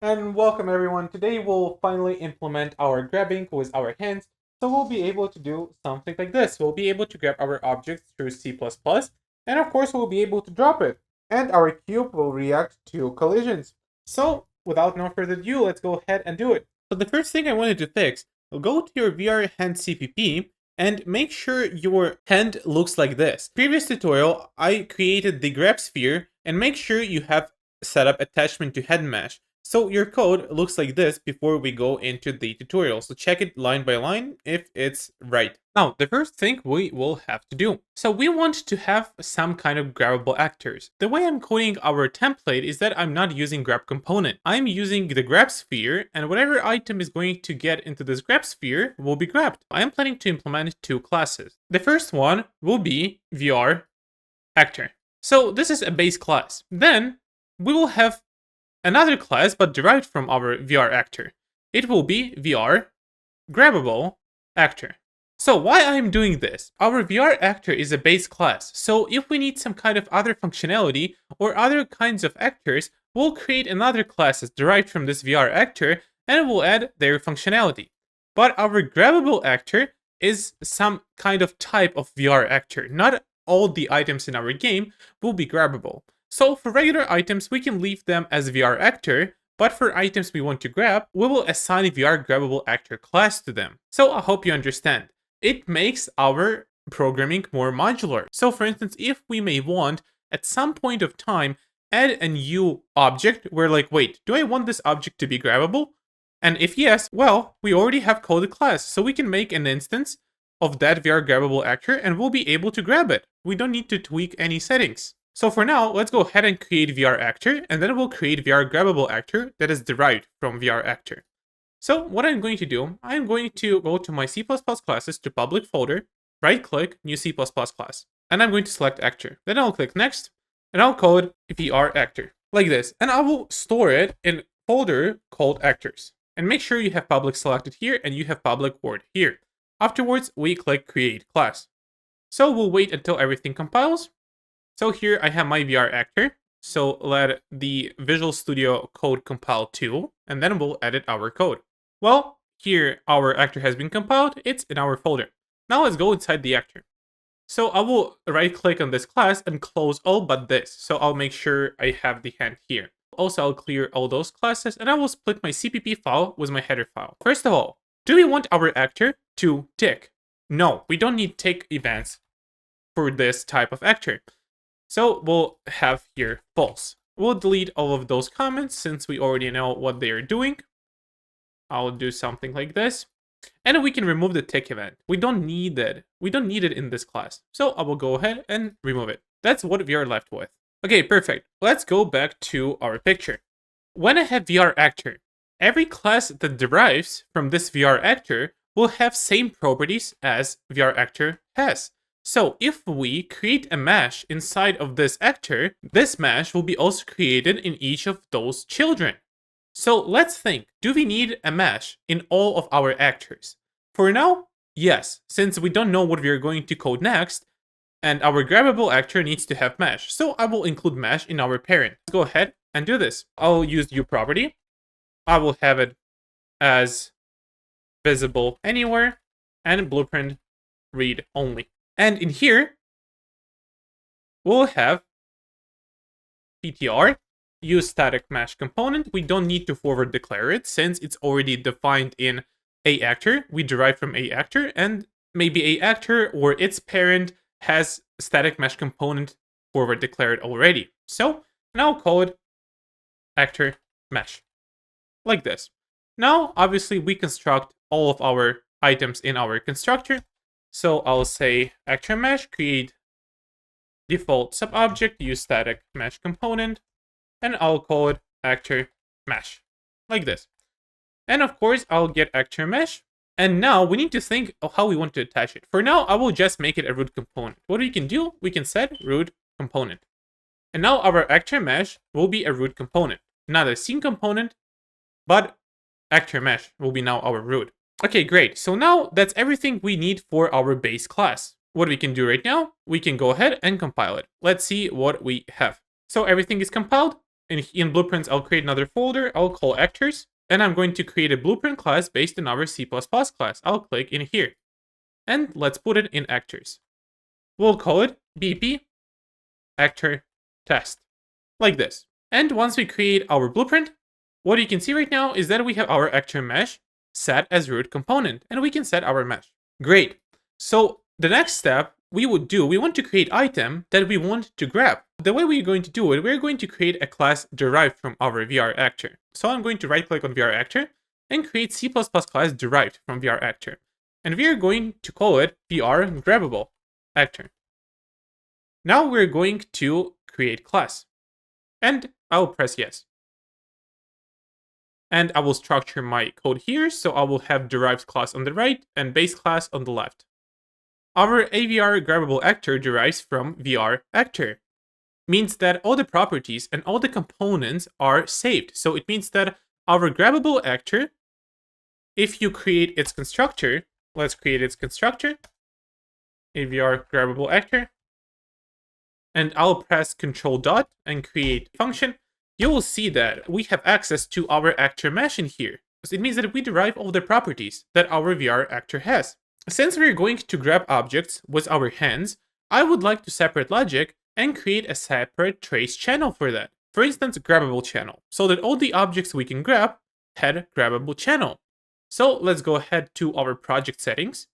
And welcome everyone. Today we'll finally implement our grabbing with our hands. So we'll be able to do something like this. We'll be able to grab our objects through C++, and of course we'll be able to drop it. And our cube will react to collisions. So without no further ado, let's go ahead and do it. So the first thing I wanted to fix, go to your VRHand CPP and make sure your hand looks like this. Previous tutorial, I created the grab sphere, and make sure you have set up attachment to head mesh. So your code looks like this before we go into the tutorial. So check it line by line if it's right. Now, the first thing we will have to do. So we want to have some kind of grabbable actors. The way I'm coding our template is that I'm not using grab component. I'm using the grab sphere, and whatever item is going to get into this grab sphere will be grabbed. I am planning to implement two classes. The first one will be VRActor. So this is a base class. Then we will have another class, but derived from our VRActor. It will be VRGrabbableActor. So why I'm doing this? Our VRActor is a base class, so if we need some kind of other functionality or other kinds of actors, we'll create another class derived from this VRActor and we'll add their functionality. But our GrabbableActor is some kind of type of VRActor. Not all the items in our game will be grabbable. So for regular items, we can leave them as VRActor, but for items we want to grab, we will assign a VRGrabbableActor class to them. So I hope you understand. It makes our programming more modular. So for instance, if we may want, at some point of time, add a new object, we're like, wait, do I want this object to be grabbable? And if yes, well, we already have coded class, so we can make an instance of that VRGrabbableActor and we'll be able to grab it. We don't need to tweak any settings. So for now, let's go ahead and create VRActor, and then we'll create VRGrabbableActor that is derived from VRActor. So what I'm going to do, I'm going to go to my C++ classes to public folder, right-click, new C++ class, and I'm going to select actor. Then I'll click next, and I'll code VRActor, like this, and I will store it in a folder called actors. And make sure you have public selected here, and you have public word here. Afterwards, we click create class. So we'll wait until everything compiles. So here I have my VRActor. So let the Visual Studio Code compile too, and then we'll edit our code. Well, here our actor has been compiled, it's in our folder. Now let's go inside the actor. So I will right click on this class and close all but this. So I'll make sure I have the hand here. Also, I'll clear all those classes and I will split my CPP file with my header file. First of all, do we want our actor to tick? No, we don't need tick events for this type of actor. So we'll have here false. We'll delete all of those comments since we already know what they are doing. I'll do something like this. And we can remove the tick event. We don't need it. We don't need it in this class. So I will go ahead and remove it. That's what we are left with. Okay, perfect. Let's go back to our picture. When I have VRActor, every class that derives from this VRActor will have same properties as VRActor has. So if we create a mesh inside of this actor, this mesh will be also created in each of those children. So let's think, do we need a mesh in all of our actors? For now, yes, since we don't know what we are going to code next, and our GrabbableActor needs to have mesh. So I will include mesh in our parent. Let's go ahead and do this. I'll use uProperty. I will have it as visible anywhere and blueprint read only. And in here, we'll have PTR, use static mesh component. We don't need to forward declare it since it's already defined in AActor. We derive from AActor, and maybe AActor or its parent has static mesh component forward declared already. So now I'll call it actor mesh, like this. Now, obviously, we construct all of our items in our constructor. So I'll say actor mesh, create default subobject, use static mesh component, and I'll call it actor mesh, like this. And of course, I'll get actor mesh. And now we need to think of how we want to attach it. For now, I will just make it a root component. What we can do, we can set root component. And now our actor mesh will be a root component, not a scene component, but actor mesh will be now our root. Okay, great. So now that's everything we need for our base class. What we can do right now, we can go ahead and compile it. Let's see what we have. So everything is compiled. In blueprints, I'll create another folder. I'll call actors. And I'm going to create a blueprint class based on our C++ class. I'll click in here. And let's put it in actors. We'll call it BP actor test. Like this. And once we create our blueprint, what you can see right now is that we have our actor mesh set as root component. And we can set our mesh. Great. So the next step we want to create item that we want to grab. The way we're going to do it, we're going to create a class derived from our VRActor. So I'm going to right click on VRActor and create C++ class derived from VRActor. And we're going to call it VRGrabbableActor. Now we're going to create class. And I'll press yes. And I will structure my code here, so I will have derived class on the right and base class on the left. Our VRGrabbableActor derives from VRActor. Means that all the properties and all the components are saved. So it means that our GrabbableActor, if you create its constructor, let's create its constructor, VRGrabbableActor, and I'll press Control dot and create function, you will see that we have access to our actor mesh in here. So it means that we derive all the properties that our VRActor has. Since we're going to grab objects with our hands, I would like to separate logic and create a separate trace channel for that. For instance, grabbable channel, so that all the objects we can grab had grabbable channel. So let's go ahead to our project settings.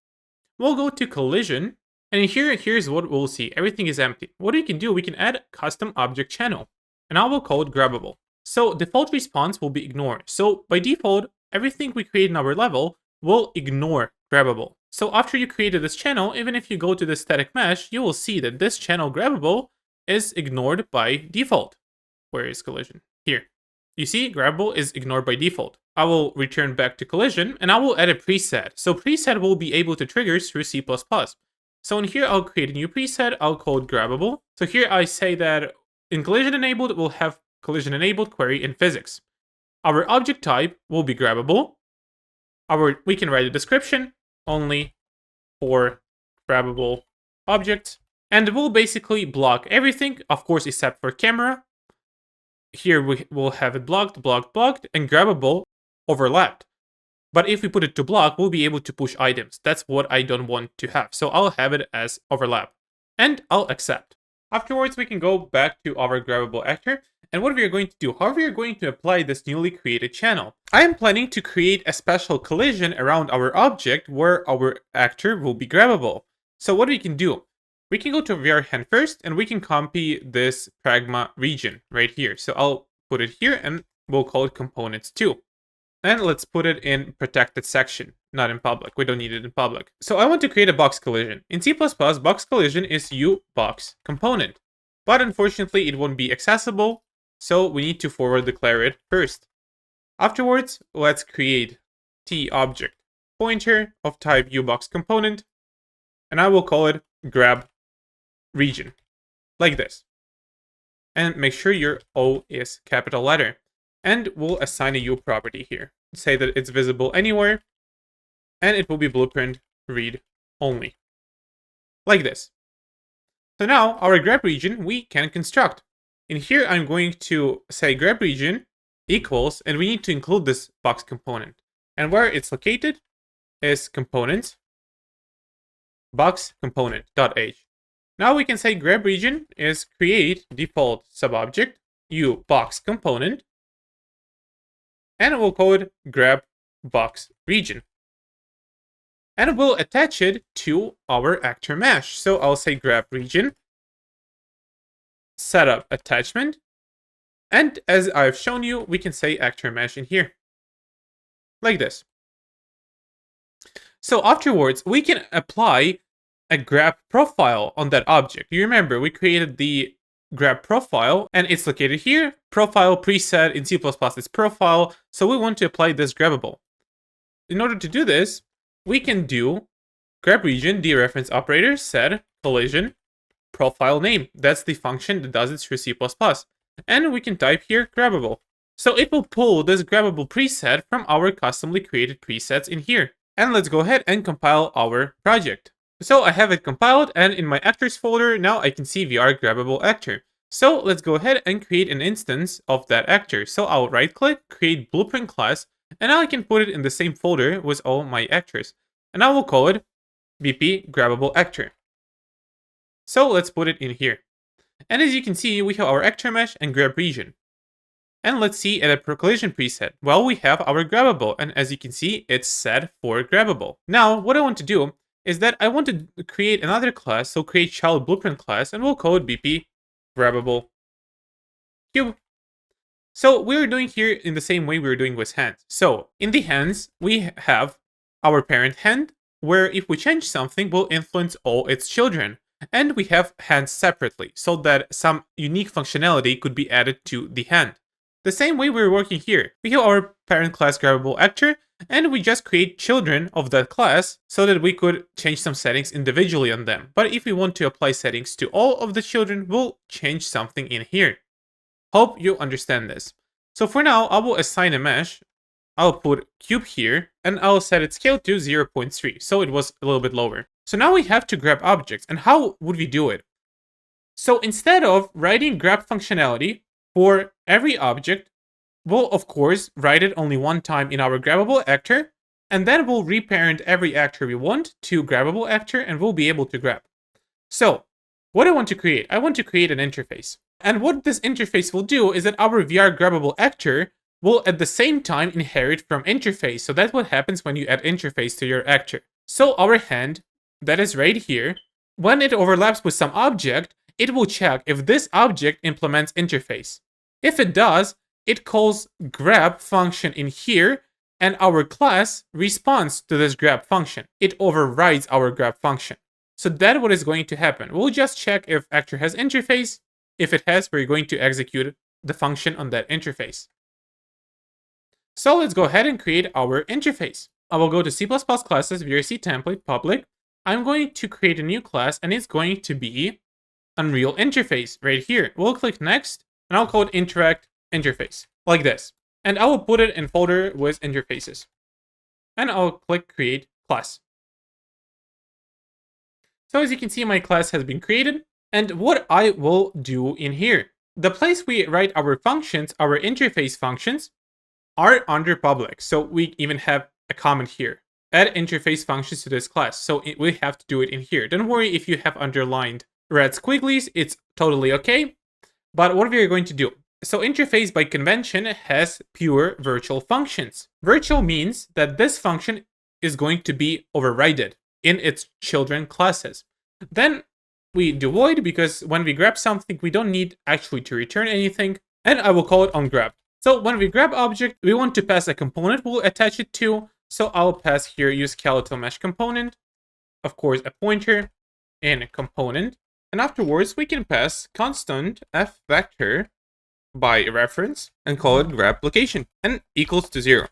We'll go to collision, and here's what we'll see. Everything is empty. What we can do, we can add custom object channel, and I will call it grabbable. So default response will be ignore. So by default, everything we create in our level will ignore grabbable. So after you created this channel, even if you go to the static mesh, you will see that this channel grabbable is ignored by default. Where is collision? Here. You see, grabbable is ignored by default. I will return back to collision and I will add a preset. So preset will be able to trigger through C++. So in here, I'll create a new preset. I'll call it grabbable. So here I say that in collision enabled, we'll have collision enabled query in physics. Our object type will be grabbable. We can write a description only for grabbable objects, and we'll basically block everything, of course, except for camera. Here we will have it blocked, and grabbable overlapped. But if we put it to block, we'll be able to push items. That's what I don't want to have. So I'll have it as overlap, and I'll accept. Afterwards, we can go back to our GrabbableActor. And what we are going to do, how we are going to apply this newly created channel. I am planning to create a special collision around our object where our actor will be grabbable. So what we can do, we can go to VRHand first and we can copy this pragma region right here. So I'll put it here and we'll call it components 2. And let's put it in protected section, not in public. We don't need it in public. So I want to create a box collision. In C++, box collision is uBox component. But unfortunately, it won't be accessible. So we need to forward declare it first. Afterwards, let's create TObject pointer of type uBox component, and I will call it grab region, like this. And make sure your O is capital letter. And we'll assign a U property here. Say that it's visible anywhere, and it will be blueprint read only, like this. So now our grab region we can construct. In here, I'm going to say grab region equals, and we need to include this box component. And where it's located is components, box component.h. Now we can say grab region is create default subobject u box component, and we'll call it grab box region. And we'll attach it to our actor mesh. So I'll say grab region setup attachment, and as I've shown you, we can say actor mesh in here, like this. So afterwards, we can apply a grab profile on that object. You remember, we created the grab profile, and it's located here. Profile preset in C++ is profile, so we want to apply this grabbable. In order to do this, we can do grab region dereference operator set collision profile name. That's the function that does it through C++. And we can type here grabbable. So it will pull this grabbable preset from our customly created presets in here. And let's go ahead and compile our project. So I have it compiled, and in my actors folder, now I can see VRGrabbableActor. So let's go ahead and create an instance of that actor. So I'll right click, create blueprint class, and now I can put it in the same folder with all my actors. And I will call it VRGrabbableActor. So let's put it in here. And as you can see, we have our actor mesh and grab region. And let's see at a collision preset. Well, we have our grabbable, and as you can see, it's set for grabbable. Now, what I want to do is that I want to create another class, so create child blueprint class, and we'll call it BP grabbable cube. So we're doing here in the same way we were doing with hands. So in the hands, we have our parent hand, where if we change something, will influence all its children. And we have hands separately, so that some unique functionality could be added to the hand. The same way we're working here. We have our parent class GrabbableActor, and we just create children of that class so that we could change some settings individually on them. But if we want to apply settings to all of the children, we'll change something in here. Hope you understand this. So for now, I will assign a mesh. I'll put cube here, and I'll set its scale to 0.3, so it was a little bit lower. So now we have to grab objects, and how would we do it? So instead of writing grab functionality for every object, we'll of course write it only one time in our GrabbableActor, and then we'll reparent every actor we want to GrabbableActor, and we'll be able to grab. So what I want to create? I want to create an interface. And what this interface will do is that our VRGrabbableActor will at the same time inherit from interface. So that's what happens when you add interface to your actor. So our hand, that is right here, when it overlaps with some object, it will check if this object implements interface. If it does, it calls grab function in here, and our class responds to this grab function. It overrides our grab function. So that's what is going to happen. We'll just check if actor has interface. If it has, we're going to execute the function on that interface. So let's go ahead and create our interface. I will go to C++ classes, VRC template, public. I'm going to create a new class, and it's going to be Unreal Interface right here. We'll click next, and I'll call it InteractInterface, like this. And I will put it in folder with interfaces. And I'll click create class. So as you can see, my class has been created. And what I will do in here, the place we write our functions, our interface functions, are under public. So we even have a comment here. Add interface functions to this class. So we have to do it in here. Don't worry if you have underlined red squigglies, it's totally okay. But what we are going to do? So interface by convention has pure virtual functions. Virtual means that this function is going to be overridden in its children classes. Then we do void because when we grab something, we don't need actually to return anything. And I will call it OnGrab. So when we grab object, we want to pass a component we'll attach it to. So I'll pass here use skeletal mesh component, of course a pointer and a component. And afterwards we can pass constant f vector by reference and call it grab location and equals to 0.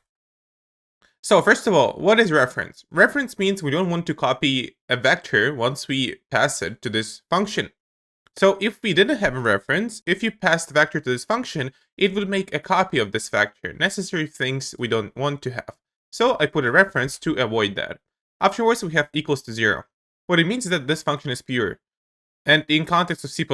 So first of all, what is reference? Reference means we don't want to copy a vector once we pass it to this function. So if we didn't have a reference, if you pass the vector to this function, it would make a copy of this vector, necessary things we don't want to have. So I put a reference to avoid that. Afterwards, we have equals to 0. What it means is that this function is pure. And in context of C++,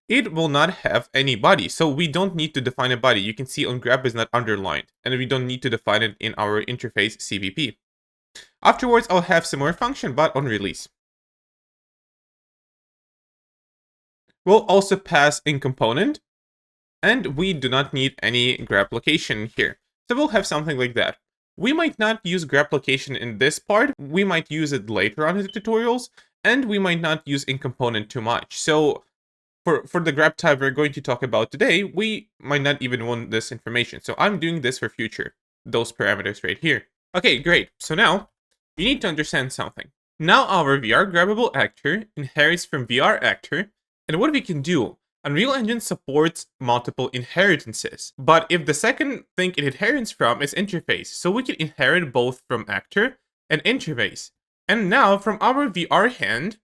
it will not have any body. So we don't need to define a body. You can see OnGrab is not underlined. And we don't need to define it in our interface CVP. Afterwards, I'll have similar function, but on release. We'll also pass in component. And we do not need any grab location here. So we'll have something like that. We might not use grab location in this part. We might use it later on in the tutorials. And we might not use in component too much. So for the grab type we're going to talk about today, we might not even want this information. So I'm doing this for future, those parameters right here. Okay, great. So now you need to understand something. Now our VRGrabbableActor inherits from VRActor. And what we can do, Unreal Engine supports multiple inheritances. But if the second thing it inherits from is interface, so we can inherit both from actor and interface. And now from our VRHand,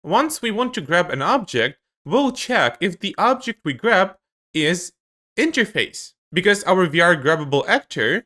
once we want to grab an object, we'll check if the object we grab is interface. Because our VRGrabbableActor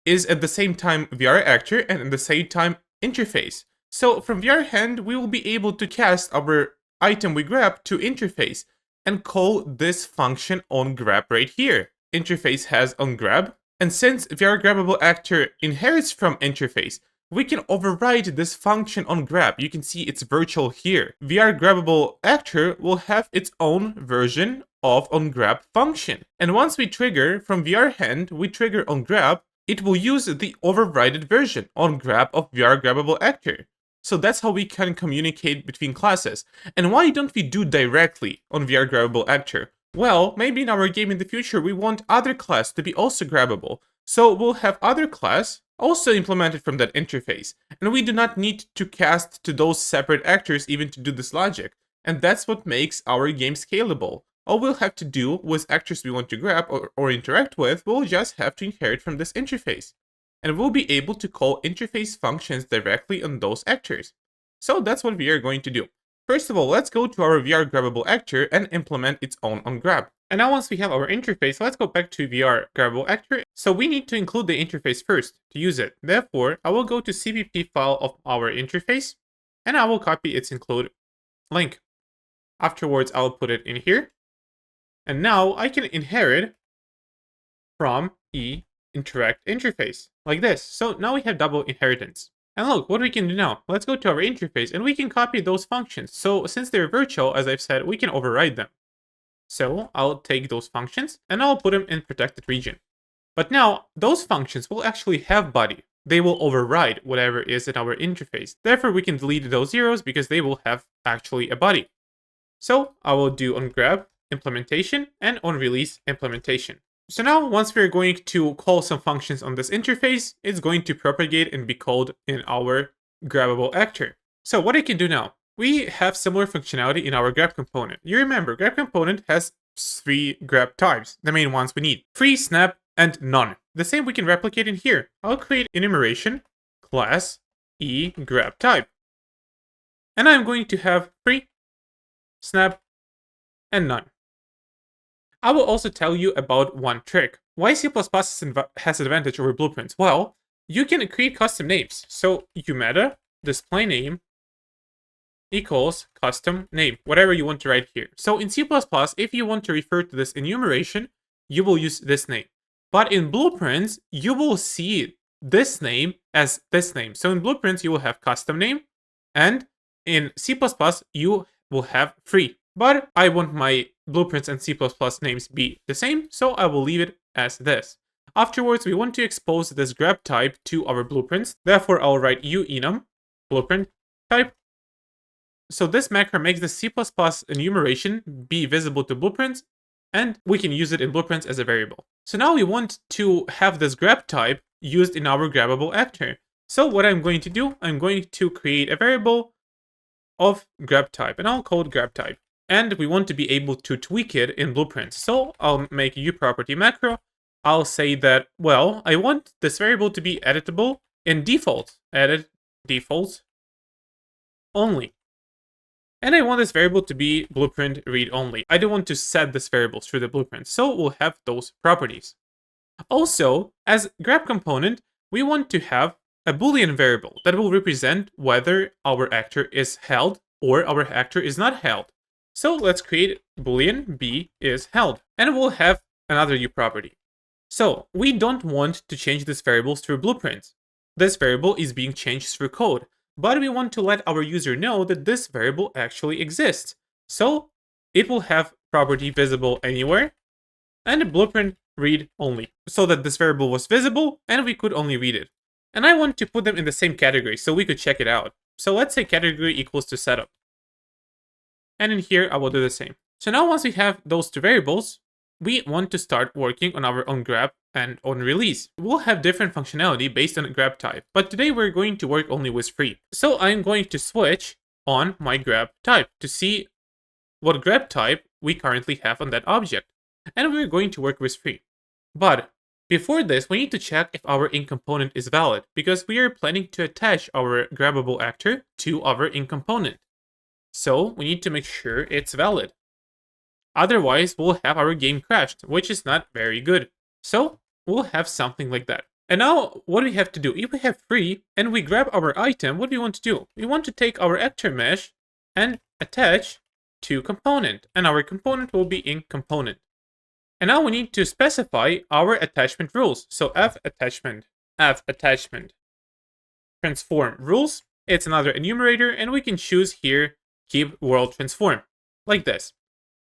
is at the same time VRActor and at the same time interface. So from VRHand, we will be able to cast our item we grab to interface. and call this function onGrab right here. Interface has onGrab, and since VRGrabbableActor inherits from interface, we can override this function onGrab. You can see it's virtual here. VRGrabbableActor will have its own version of onGrab function. And once we trigger from VRHand, we trigger onGrab, it will use the overridden version onGrab of VRGrabbableActor. So that's how we can communicate between classes. And why don't we do directly on VRGrabbableActor? Well, maybe in our game in the future we want other class to be also grabbable. So we'll have other class also implemented from that interface. And we do not need to cast to those separate actors even to do this logic. And that's what makes our game scalable. All we'll have to do with actors we want to grab or interact with, we'll just have to inherit from this interface. And we'll be able to call interface functions directly on those actors. So that's what we are going to do. First of all, let's go to our VRGrabbableActor and implement its own onGrab. And now once we have our interface, let's go back to VRGrabbableActor. So we need to include the interface first to use it. Therefore, I will go to CPP file of our interface, and I will copy its include link. Afterwards, I'll put it in here. And now I can inherit from InteractInterface, like this. So now we have double inheritance. And look, what we can do now. Let's go to our interface and we can copy those functions. So since they're virtual, as I've said, we can override them. So I'll take those functions and I'll put them in protected region. But now those functions will actually have body. They will override whatever is in our interface. Therefore, we can delete those zeros because they will have actually a body. So I will do onGrab implementation and onRelease implementation. So now, once we're going to call some functions on this interface, it's going to propagate and be called in our GrabbableActor. So what I can do now, we have similar functionality in our grab component. You remember, grab component has 3 grab types, the main ones we need: free, snap, and none. The same we can replicate in here. I'll create enumeration class grab type. And I'm going to have free, snap, and none. I will also tell you about one trick. Why C++ has advantage over blueprints? Well, you can create custom names. So umeta display name equals custom name, whatever you want to write here. So in C++, if you want to refer to this enumeration, you will use this name. But in blueprints, you will see this name as this name. So in blueprints, you will have custom name, and in C++, you will have free. But I want my blueprints and C++ names be the same, so I will leave it as this. Afterwards, we want to expose this grab type to our blueprints. Therefore, I'll write UEnum blueprint type. So this macro makes the C++ enumeration be visible to blueprints, and we can use it in blueprints as a variable. So now we want to have this grab type used in our GrabbableActor. So what I'm going to do, I'm going to create a variable of grab type, and I'll call it grab type. And we want to be able to tweak it in blueprints. So I'll make uProperty macro. I'll say that, well, I want this variable to be editable in default. Edit default only. And I want this variable to be blueprint read only. I don't want to set this variable through the blueprint. So we'll have those properties. Also, as grab component, we want to have a Boolean variable that will represent whether our actor is held or our actor is not held. So let's create boolean b is held, and we'll have another uProperty. So we don't want to change this variable through blueprints. This variable is being changed through code, but we want to let our user know that this variable actually exists. So it will have property visible anywhere and blueprint read only, so that this variable was visible and we could only read it. And I want to put them in the same category so we could check it out. So let's say category equals to setup. And in here, I will do the same. So now once we have those 2 variables, we want to start working on our onGrab and onRelease. We'll have different functionality based on grab type, but today we're going to work only with free. So I'm going to switch on my grab type to see what grab type we currently have on that object. And we're going to work with free. But before this, we need to check if our in component is valid, because we are planning to attach our GrabbableActor to our in component. So we need to make sure it's valid. Otherwise, we'll have our game crashed, which is not very good. So we'll have something like that. And now what do we have to do? If we have free and we grab our item, what do we want to do? We want to take our actor mesh and attach to component, and our component will be in component. And now we need to specify our attachment rules. So f attachment transform rules. It's another enumerator, and we can choose here keep world transform, like this.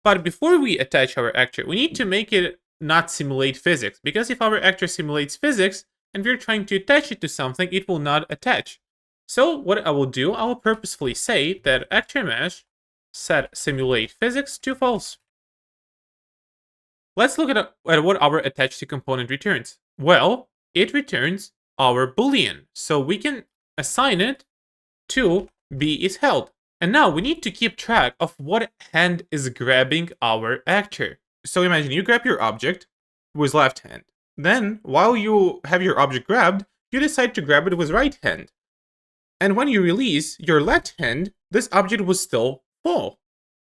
But before we attach our actor, we need to make it not simulate physics, because if our actor simulates physics and we're trying to attach it to something, it will not attach. So what I will do, I will purposefully say that actor mesh set simulate physics to false. Let's look at what our attached to component returns. Well, it returns our boolean, so we can assign it to B is held. And now we need to keep track of what hand is grabbing our actor. So imagine you grab your object with left hand. Then, while you have your object grabbed, you decide to grab it with right hand. And when you release your left hand, this object will still fall.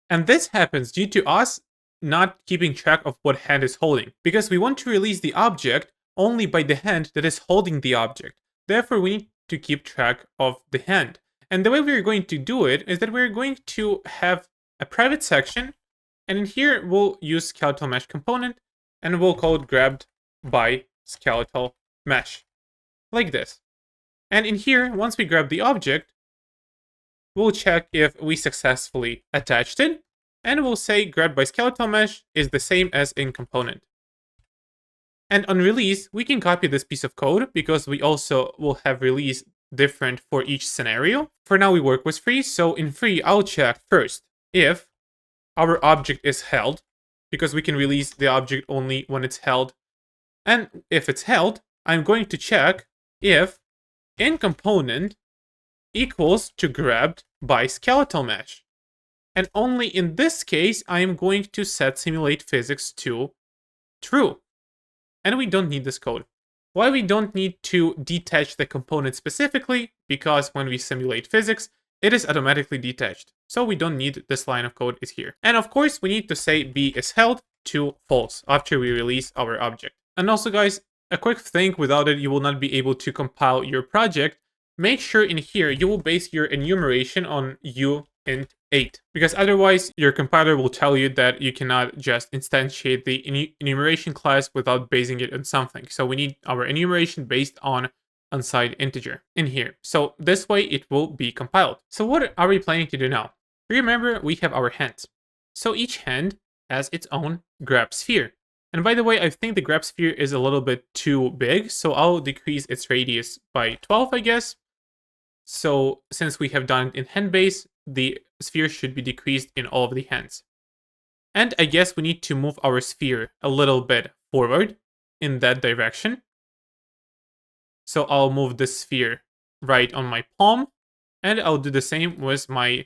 And this happens due to us not keeping track of what hand is holding, because we want to release the object only by the hand that is holding the object. Therefore, we need to keep track of the hand. And the way we're going to do it is that we're going to have a private section, and in here we'll use skeletal mesh component, and we'll call it grabbed by skeletal mesh, like this. And in here, once we grab the object, we'll check if we successfully attached it, and we'll say grabbed by skeletal mesh is the same as in component. And on release, we can copy this piece of code because we also will have release different for each scenario. For now, we work with free, so in free, I'll check first if our object is held, because we can release the object only when it's held. And if it's held, I'm going to check if in component equals to grabbed by skeletal mesh. And only in this case, I am going to set simulate physics to true. And we don't need this code. Why we don't need to detach the component specifically? Because when we simulate physics, it is automatically detached. So we don't need this line of code is here. And of course, we need to say B is held to false after we release our object. And also guys, a quick thing, without it, you will not be able to compile your project. Make sure in here, you will base your enumeration on uint8, because otherwise your compiler will tell you that you cannot just instantiate the enumeration class without basing it on something. So we need our enumeration based on unsigned integer in here. So this way it will be compiled. So what are we planning to do now? Remember, we have our hands. So each hand has its own grab sphere. And by the way, I think the grab sphere is a little bit too big, so I'll decrease its radius by 12, I guess. So since we have done it in hand base, the sphere should be decreased in all of the hands. And I guess we need to move our sphere a little bit forward in that direction. So I'll move the sphere right on my palm, and I'll do the same with my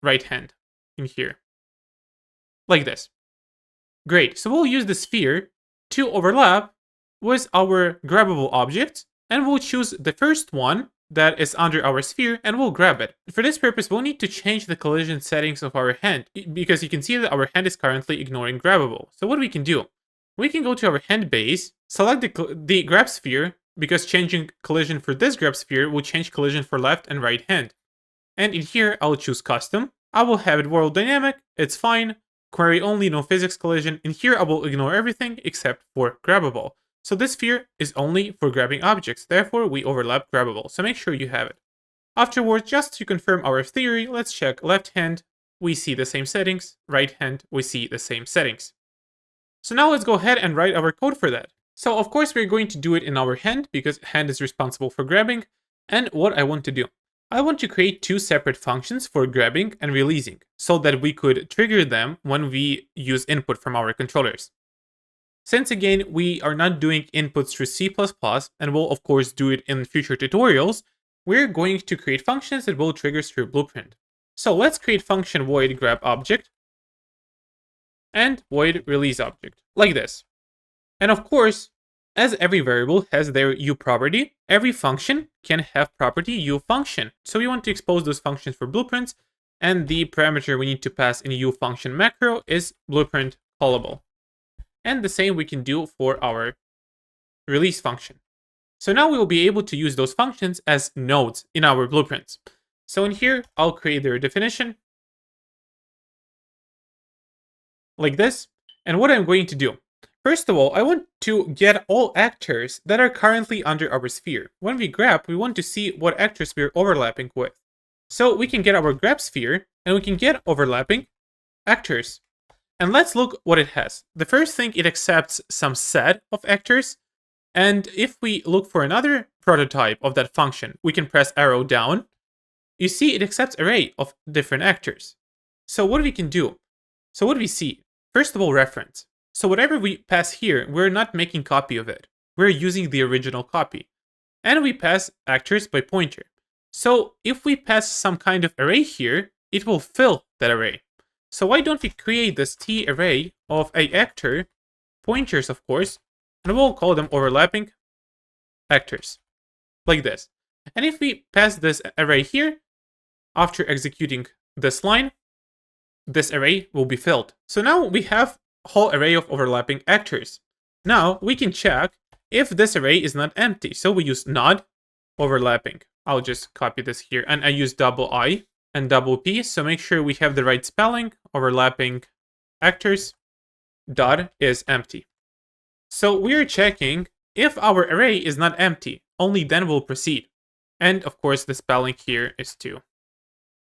right hand in here, like this. Great, so we'll use the sphere to overlap with our grabbable object, and we'll choose the first one that is under our sphere, and we'll grab it. For this purpose, we'll need to change the collision settings of our hand, because you can see that our hand is currently ignoring grabbable. So what we can do, we can go to our hand base, select the grab sphere, because changing collision for this grab sphere will change collision for left and right hand. And in here, I'll choose custom. I will have it world dynamic, it's fine. Query only, no physics collision. In here, I will ignore everything except for grabbable. So this sphere is only for grabbing objects, therefore we overlap grabbable, so make sure you have it. Afterwards, just to confirm our theory, let's check left hand, we see the same settings, right hand, we see the same settings. So now let's go ahead and write our code for that. So of course we're going to do it in our hand, because hand is responsible for grabbing, and what I want to do. I want to create two separate functions for grabbing and releasing, so that we could trigger them when we use input from our controllers. Since again, we are not doing inputs through C++, and we'll of course do it in future tutorials, we're going to create functions that will trigger through Blueprint. So let's create function void grab object and void release object, like this. And of course, as every variable has their U property, every function can have property U function. So we want to expose those functions for blueprints, and the parameter we need to pass in U function macro is blueprint callable. And the same we can do for our release function. So now we will be able to use those functions as nodes in our blueprints. So in here, I'll create their definition. like this. And what I'm going to do, first of all, I want to get all actors that are currently under our sphere. When we grab, we want to see what actors we're overlapping with. So we can get our grab sphere, and we can get overlapping actors. And let's look what it has. The first thing, it accepts some set of actors. And if we look for another prototype of that function, we can press arrow down. You see it accepts array of different actors. So what we can do? So what do we see? First of all, reference. So whatever we pass here, we're not making copy of it. We're using the original copy. And we pass actors by pointer. So if we pass some kind of array here, it will fill that array. So why don't we create this T array of a actor, pointers of course, and we'll call them overlapping actors, like this. And if we pass this array here, after executing this line, this array will be filled. So now we have a whole array of overlapping actors. Now we can check if this array is not empty. So we use not overlapping. I'll just copy this here, and I use double I and double P. So make sure we have the right spelling. Overlapping actors dot is empty. So we're checking if our array is not empty. Only then we'll proceed. And of course the spelling here is 2.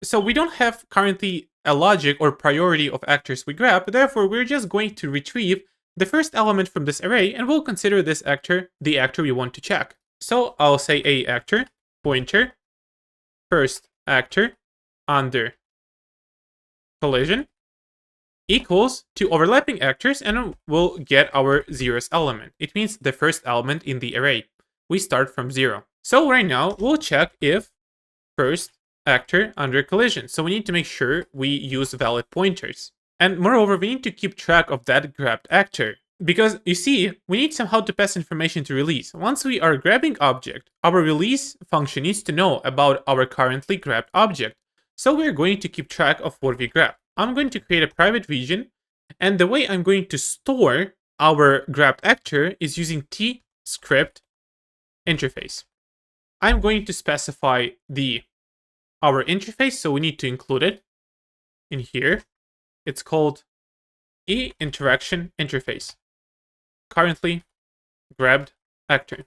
So we don't have currently a logic or priority of actors we grab, therefore we're just going to retrieve the first element from this array, and we'll consider this actor the actor we want to check. So I'll say a actor, pointer, first actor under collision equals to overlapping actors, and we'll get our 0th element. It means the first element in the array. We start from 0. So right now we'll check if first actor under collision. So we need to make sure we use valid pointers. And moreover, we need to keep track of that grabbed actor. Because you see, we need somehow to pass information to release. Once we are grabbing object, our release function needs to know about our currently grabbed object. So we're going to keep track of what we grab. I'm going to create a private region, and the way I'm going to store our grabbed actor is using T-script interface. I'm going to specify our interface, so we need to include it in here. It's called InteractInterface. Currently grabbed actor.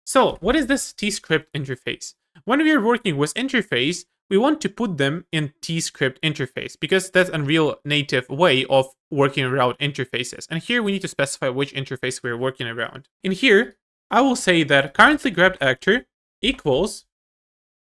So what is this T-script interface? When we are working with interface, we want to put them in T-script interface because that's a real native way of working around interfaces. And here we need to specify which interface we're working around. In here, I will say that currently grabbed actor equals,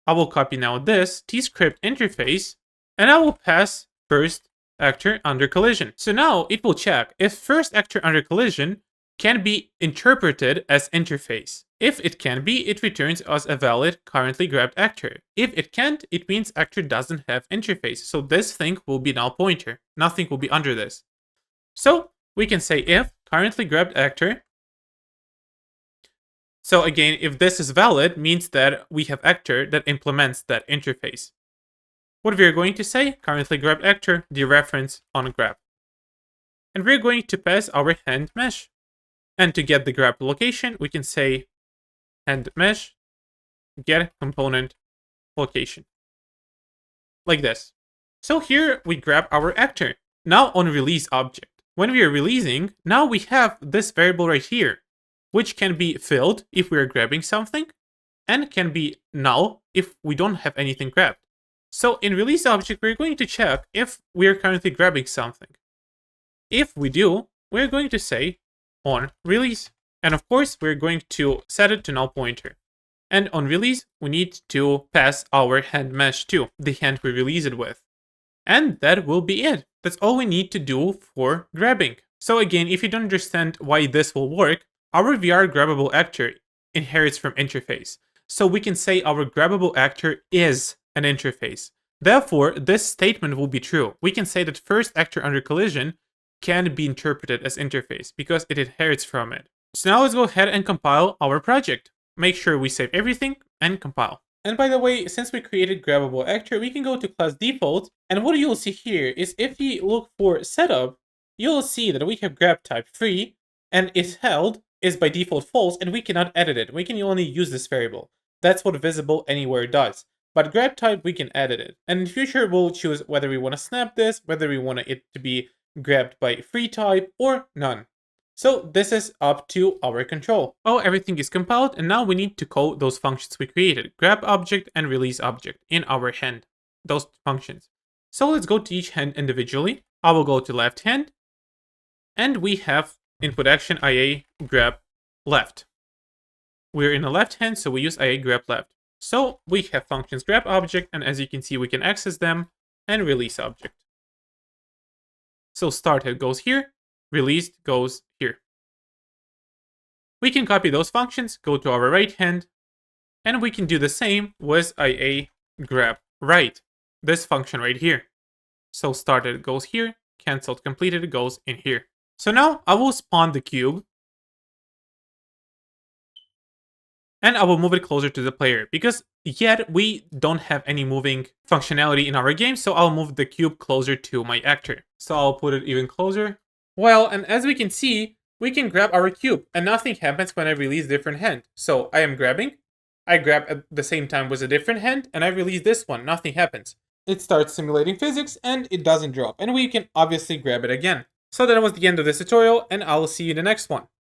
I will copy now this T-script interface, and I will pass first actor under collision. So now it will check if first actor under collision can be interpreted as interface. If it can be, it returns us a valid currently grabbed actor. If it can't, it means actor doesn't have interface. So this thing will be null pointer. Nothing will be under this. So we can say if currently grabbed actor. So again, if this is valid, means that we have actor that implements that interface. What we're going to say, currently grabbed actor, dereference OnGrab. And we're going to pass our hand mesh. And to get the grab location, we can say hand mesh get component location. Like this. So here we grab our actor. Now on release object. When we are releasing, now we have this variable right here, which can be filled if we are grabbing something, and can be null if we don't have anything grabbed. So in release object, we're going to check if we are currently grabbing something. If we do, we're going to say on release. And of course, we're going to set it to null pointer. And on release, we need to pass our hand mesh to the hand we release it with. And that will be it. That's all we need to do for grabbing. So again, if you don't understand why this will work, our VRGrabbableActor inherits from interface. So we can say our GrabbableActor is an interface. Therefore, this statement will be true. We can say that first actor under collision can be interpreted as interface because it inherits from it. So now let's go ahead and compile our project. Make sure we save everything and compile. And by the way, since we created GrabbableActor, we can go to class default, and what you'll see here is if we look for setup, you'll see that we have grab type free, and is held is by default false, and we cannot edit it. We can only use this variable. That's what visible anywhere does. But grab type, we can edit it. And in future, we'll choose whether we want to snap this, whether we want it to be grabbed by free type, or none. So this is up to our control. Oh, everything is compiled, and now we need to call those functions we created, grab object and release object in our hand, those functions. So let's go to each hand individually. I will go to left hand, and we have input action IA grab left. We're in the left hand, so we use IA grab left. So we have functions grab object, and as you can see, we can access them, and release object. So started goes here, released goes here. We can copy those functions, go to our right hand, and we can do the same with IA grab right, this function right here. So started goes here, cancelled completed goes in here. So now I will spawn the cube, and I will move it closer to the player, because yet we don't have any moving functionality in our game, so I'll move the cube closer to my actor. So I'll put it even closer. Well, and as we can see, we can grab our cube, and nothing happens when I release different hand. So I am grabbing, I grab at the same time with a different hand, and I release this one, nothing happens. It starts simulating physics, and it doesn't drop, and we can obviously grab it again. So that was the end of this tutorial, and I'll see you in the next one.